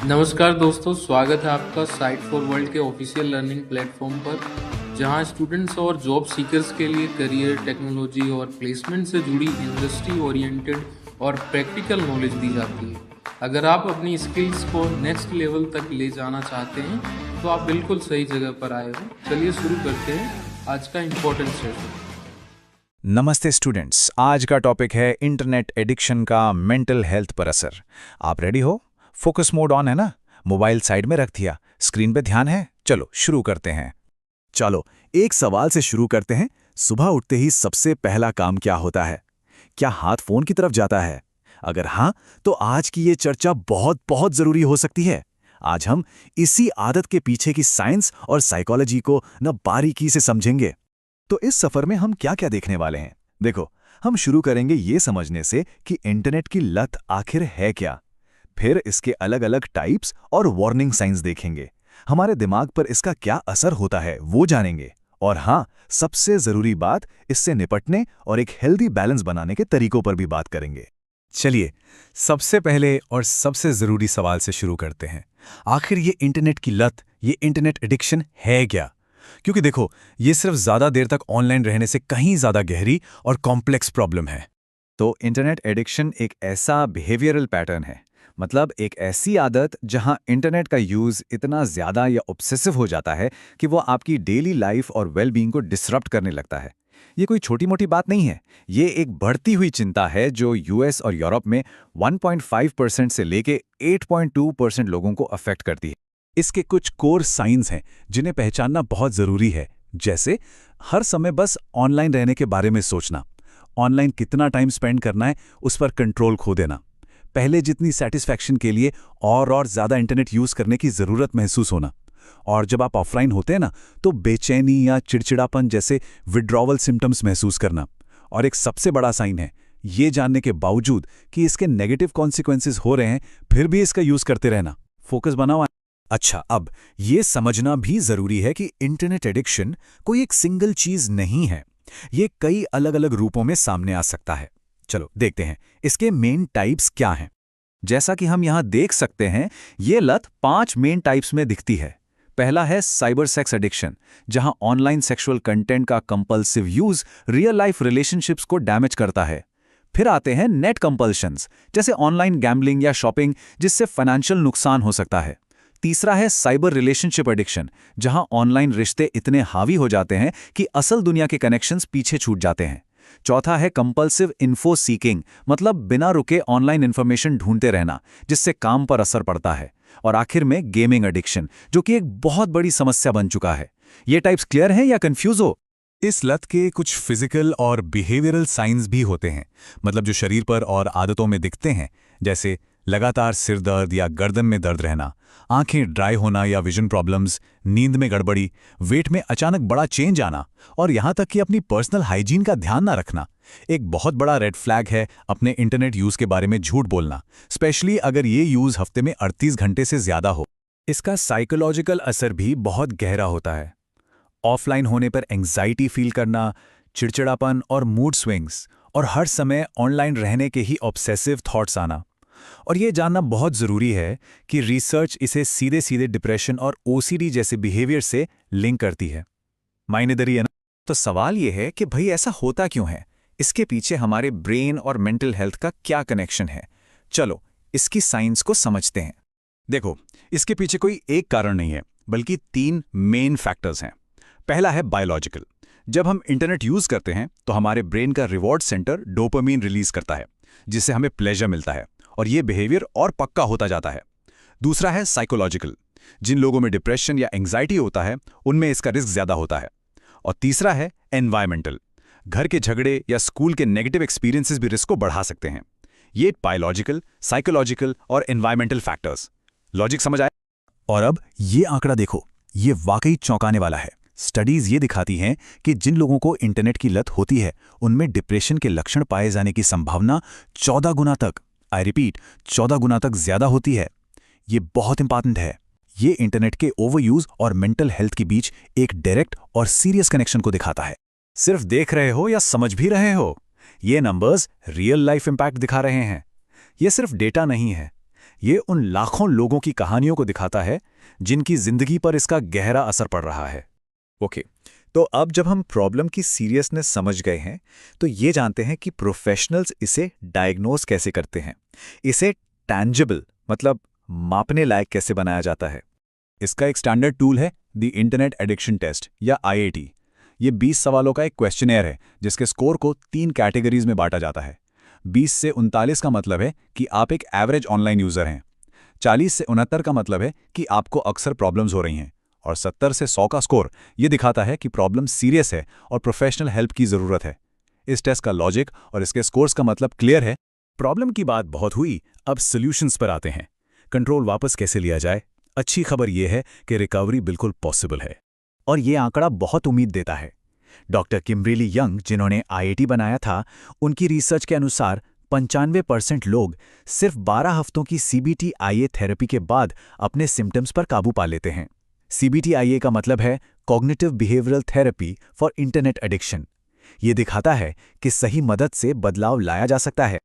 नमस्कार दोस्तों, स्वागत है आपका साइट फॉर वर्ल्ड के ऑफिशियल लर्निंग प्लेटफॉर्म पर, जहां स्टूडेंट्स और जॉब सीकर्स के लिए करियर, टेक्नोलॉजी और प्लेसमेंट से जुड़ी इंडस्ट्री ओरिएंटेड और प्रैक्टिकल नॉलेज दी जाती है। अगर आप अपनी स्किल्स को नेक्स्ट लेवल तक ले जाना चाहते हैं तो आप बिल्कुल सही जगह पर आए हो। चलिए शुरू करते हैं आज का इम्पोर्टेंट सेशन। नमस्ते स्टूडेंट्स, आज का टॉपिक है इंटरनेट एडिक्शन का मेंटल हेल्थ पर असर। आप रेडी हो? फोकस मोड ऑन है ना? मोबाइल साइड में रख दिया, स्क्रीन पे ध्यान है? चलो शुरू करते हैं। चलो एक सवाल से शुरू करते हैं। सुबह उठते ही सबसे पहला काम क्या होता है? क्या हाथ फोन की तरफ जाता है? अगर हाँ, तो आज की ये चर्चा बहुत बहुत जरूरी हो सकती है। आज हम इसी आदत के पीछे की साइंस और साइकोलॉजी को न बारीकी से समझेंगे। तो इस सफर में हम क्या क्या देखने वाले हैं? देखो, हम शुरू करेंगे ये समझने से कि इंटरनेट की लत आखिर है क्या। फिर इसके अलग अलग टाइप्स और वार्निंग साइंस देखेंगे। हमारे दिमाग पर इसका क्या असर होता है वो जानेंगे। और हाँ, सबसे जरूरी बात, इससे निपटने और एक हेल्दी बैलेंस बनाने के तरीकों पर भी बात करेंगे। चलिए, सबसे पहले और सबसे जरूरी सवाल से शुरू करते हैं। आखिर ये इंटरनेट की लत, ये इंटरनेट एडिक्शन है क्या? क्योंकि देखो, ये सिर्फ ज्यादा देर तक ऑनलाइन रहने से कहीं ज्यादा गहरी और कॉम्प्लेक्स प्रॉब्लम है। तो इंटरनेट एडिक्शन एक ऐसा बिहेवियरल पैटर्न है, मतलब एक ऐसी आदत जहां इंटरनेट का यूज इतना ज्यादा या ऑब्सेसिव हो जाता है कि वो आपकी डेली लाइफ और वेलबींग को डिसरप्ट करने लगता है। ये कोई छोटी मोटी बात नहीं है, ये एक बढ़ती हुई चिंता है जो यूएस और यूरोप में 1.5% से लेके 8.2% लोगों को अफेक्ट करती है। इसके कुछ कोर साइंस हैं जिन्हें पहचानना बहुत जरूरी है, जैसे हर समय बस ऑनलाइन रहने के बारे में सोचना, ऑनलाइन कितना टाइम स्पेंड करना है उस पर कंट्रोल खो देना, पहले जितनी सेटिस्फैक्शन के लिए और ज़्यादा इंटरनेट यूज़ करने की ज़रूरत महसूस होना, और जब आप ऑफलाइन होते हैं ना तो बेचैनी या चिड़चिड़ापन जैसे विड्रॉवल सिम्टम्स महसूस करना। और एक सबसे बड़ा साइन है, ये जानने के बावजूद कि इसके नेगेटिव कॉन्सिक्वेंसेस हो रहे हैं, फिर भी इसका यूज़ करते रहना। फोकस बनाओ। अच्छा, अब ये समझना भी जरूरी है कि इंटरनेट एडिक्शन कोई एक सिंगल चीज नहीं है। ये कई अलग अलग रूपों में सामने आ सकता है। चलो देखते हैं इसके मेन टाइप्स क्या हैं। जैसा कि हम यहां देख सकते हैं, ये लत 5 मेन टाइप्स में दिखती है। पहला है साइबर सेक्स एडिक्शन, जहां ऑनलाइन सेक्सुअल कंटेंट का compulsive use real life relationships को डैमेज करता है। फिर आते हैं नेट कंपल्शंस, जैसे ऑनलाइन गैम्बलिंग या शॉपिंग, जिससे फाइनेंशियल नुकसान हो सकता है। तीसरा है साइबर रिलेशनशिप एडिक्शन, जहां ऑनलाइन रिश्ते इतने हावी हो जाते हैं कि असल दुनिया के कनेक्शंस पीछे छूट जाते हैं। चौथा है कंपल्सिव इन्फो सीकिंग, मतलब बिना रुके ऑनलाइन इन्फॉर्मेशन ढूंढते रहना, जिससे काम पर असर पड़ता है। और आखिर में गेमिंग एडिक्शन, जो कि एक बहुत बड़ी समस्या बन चुका है। ये टाइप्स क्लियर हैं या कंफ्यूज हो? इस लत के कुछ फिजिकल और बिहेवियरल साइंस भी होते हैं, मतलब जो शरीर पर और आदतों में दिखते हैं, जैसे लगातार सिर दर्द या गर्दन में दर्द रहना, आंखें ड्राई होना या विजन प्रॉब्लम्स, नींद में गड़बड़ी, वेट में अचानक बड़ा चेंज आना, और यहाँ तक कि अपनी पर्सनल हाइजीन का ध्यान ना रखना। एक बहुत बड़ा रेड फ्लैग है अपने इंटरनेट यूज के बारे में झूठ बोलना, स्पेशली अगर ये यूज हफ्ते में 38 घंटे से ज्यादा हो। इसका साइकोलॉजिकल असर भी बहुत गहरा होता है। ऑफलाइन होने पर एंग्जाइटी फील करना, चिड़चिड़ापन और मूड स्विंग्स, और हर समय ऑनलाइन रहने के ही ऑब्सेसिव थॉट्स आना। और ये जानना बहुत ज़रूरी है कि रिसर्च इसे सीधे सीधे डिप्रेशन और ओसीडी जैसे बिहेवियर से लिंक करती है। मायनेदारी है ना? तो सवाल ये है कि भाई ऐसा होता क्यों है? इसके पीछे हमारे ब्रेन और मेंटल हेल्थ का क्या कनेक्शन है? चलो इसकी साइंस को समझते हैं। देखो, इसके पीछे कोई एक कारण नहीं है, बल्कि 3 मेन फैक्टर्स हैं। पहला है बायोलॉजिकल। जब हम इंटरनेट यूज करते हैं तो हमारे ब्रेन का रिवॉर्ड सेंटर डोपामीन रिलीज करता है, जिससे हमें प्लेजर मिलता है, और ये बिहेवियर और पक्का होता जाता है। दूसरा है साइकोलॉजिकल। जिन लोगों में डिप्रेशन या एंग्जाइटी होता है उनमें इसका रिस्क ज्यादा होता है। और तीसरा है एनवायरमेंटल। घर के झगड़े या स्कूल के नेगेटिव एक्सपीरियंसेस भी रिस्क को बढ़ा सकते हैं। ये बायोलॉजिकल, साइकोलॉजिकल और एनवायरमेंटल फैक्टर्स। लॉजिक समझ आया? और अब ये आंकड़ा देखो, ये वाकई चौंकाने वाला है। स्टडीज ये दिखाती हैं कि जिन लोगों को इंटरनेट की लत होती है उनमें डिप्रेशन के लक्षण पाए जाने की संभावना 14 गुना तक, आई रिपीट 14 गुना तक ज्यादा होती है। ये बहुत इंपॉर्टेंट है। ये इंटरनेट के ओवरयूज और मेंटल हेल्थ के बीच एक डायरेक्ट और सीरियस कनेक्शन को दिखाता है। सिर्फ देख रहे हो या समझ भी रहे हो? ये नंबर्स रियल लाइफ इंपैक्ट दिखा रहे हैं। ये सिर्फ डेटा नहीं है, ये उन लाखों लोगों की कहानियों को दिखाता है जिनकी जिंदगी पर इसका गहरा असर पड़ रहा है। ओके, तो अब जब हम प्रॉब्लम की सीरियसनेस समझ गए हैं, तो ये जानते हैं कि प्रोफेशनल्स इसे डायग्नोज कैसे करते हैं, इसे टैंजिबल मतलब मापने लायक कैसे बनाया जाता है। इसका एक स्टैंडर्ड टूल है द इंटरनेट एडिक्शन टेस्ट या IAT। ये 20 सवालों का एक क्वेश्चनेयर है जिसके स्कोर को 3 कैटेगरीज में बांटा जाता है। 20 से 39 का मतलब है कि आप एक एवरेज ऑनलाइन यूजर हैं, 40 से 69 का मतलब है कि आपको अक्सर प्रॉब्लम्स हो रही हैं, और 70 से 100 का स्कोर ये दिखाता है कि प्रॉब्लम सीरियस है और प्रोफेशनल हेल्प की ज़रूरत है। इस टेस्ट का लॉजिक और इसके स्कोर्स का मतलब क्लियर है। प्रॉब्लम की बात बहुत हुई, अब सॉल्यूशंस पर आते हैं। कंट्रोल वापस कैसे लिया जाए? अच्छी खबर यह है कि रिकवरी बिल्कुल पॉसिबल है, और ये आंकड़ा बहुत उम्मीद देता है। डॉक्टर किम्बर्ली यंग, जिन्होंने IAT बनाया था, उनकी रिसर्च के अनुसार 95% लोग सिर्फ 12 हफ्तों की CBT-IA थेरेपी के बाद अपने सिम्टम्स पर काबू पा लेते हैं। CBT-IA का मतलब है cognitive behavioural therapy for internet addiction. ये दिखाता है कि सही मदद से बदलाव लाया जा सकता है।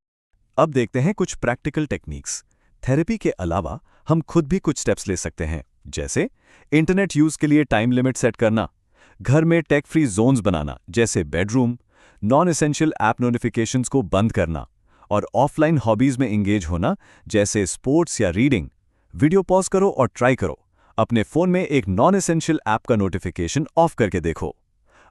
अब देखते हैं कुछ प्रैक्टिकल टेक्निक्स। थेरेपी के अलावा हम खुद भी कुछ स्टेप्स ले सकते हैं, जैसे इंटरनेट यूज के लिए टाइम लिमिट सेट करना, घर में टेक फ्री जोन्स बनाना जैसे bedroom, non essential app notifications को बंद करना, और ऑफलाइन हॉबीज में एंगेज होना जैसे स्पोर्ट्स या रीडिंग। वीडियो पॉज करो और ट्राई करो। अपने फोन में एक नॉन एसेंशियल ऐप का नोटिफिकेशन ऑफ करके देखो।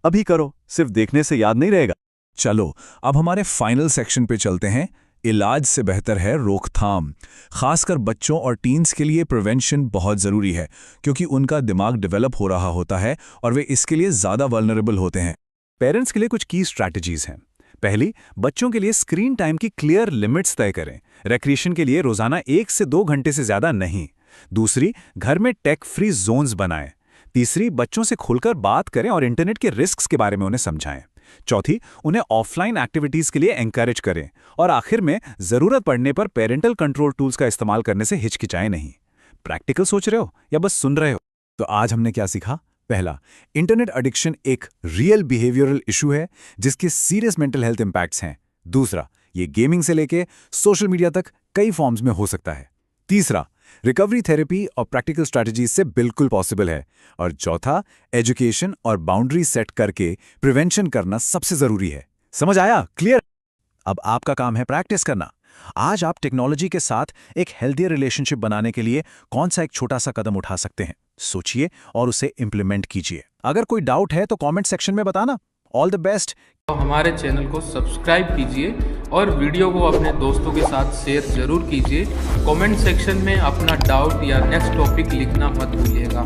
अभी करो, सिर्फ देखने से याद नहीं रहेगा। चलो अब हमारे फाइनल सेक्शन पे चलते हैं। इलाज से बेहतर है रोकथाम। खासकर बच्चों और टीन्स के लिए प्रिवेंशन बहुत ज़रूरी है, क्योंकि उनका दिमाग डेवलप हो रहा होता है और वे इसके लिए ज़्यादा वल्नरेबल होते हैं। पेरेंट्स के लिए कुछ की स्ट्रैटेजीज हैं। पहली, बच्चों के लिए स्क्रीन टाइम की क्लियर लिमिट्स तय करें। रिक्रिएशन के लिए रोजाना 1 से 2 घंटे से ज़्यादा नहीं। दूसरी, घर में टेक फ्री जोन्स बनाएं। तीसरी, बच्चों से खुलकर बात करें और इंटरनेट के रिस्क्स के बारे में उन्हें समझाएं। चौथी, उन्हें ऑफलाइन एक्टिविटीज के लिए एनकरेज करें। और आखिर में, जरूरत पड़ने पर पेरेंटल कंट्रोल टूल्स का इस्तेमाल करने से हिचकिचाएं नहीं। प्रैक्टिकल सोच रहे हो या बस सुन रहे हो? तो आज हमने क्या सीखा? पहला, इंटरनेट एडिक्शन एक रियल बिहेवियरल इशू है जिसके सीरियस मेंटल हेल्थ इंपैक्ट्स हैं। दूसरा, ये गेमिंग से लेके सोशल मीडिया तक कई फॉर्म्स में हो सकता है। तीसरा, रिकवरी थेरेपी और प्रैक्टिकल स्ट्रैटेजीज से बिल्कुल पॉसिबल है। और चौथा, एजुकेशन और बाउंड्री सेट करके प्रिवेंशन करना सबसे जरूरी है। समझ आया? क्लियर? अब आपका काम है प्रैक्टिस करना। आज आप टेक्नोलॉजी के साथ एक हेल्दी रिलेशनशिप बनाने के लिए कौन सा एक छोटा सा कदम उठा सकते हैं? सोचिए और उसे इंप्लीमेंट कीजिए। अगर कोई डाउट है तो कमेंट सेक्शन में बताना। All the best. तो हमारे चैनल को सब्सक्राइब कीजिए और वीडियो को अपने दोस्तों के साथ शेयर जरूर कीजिए। कमेंट सेक्शन में अपना डाउट या नेक्स्ट टॉपिक लिखना मत भूलिएगा।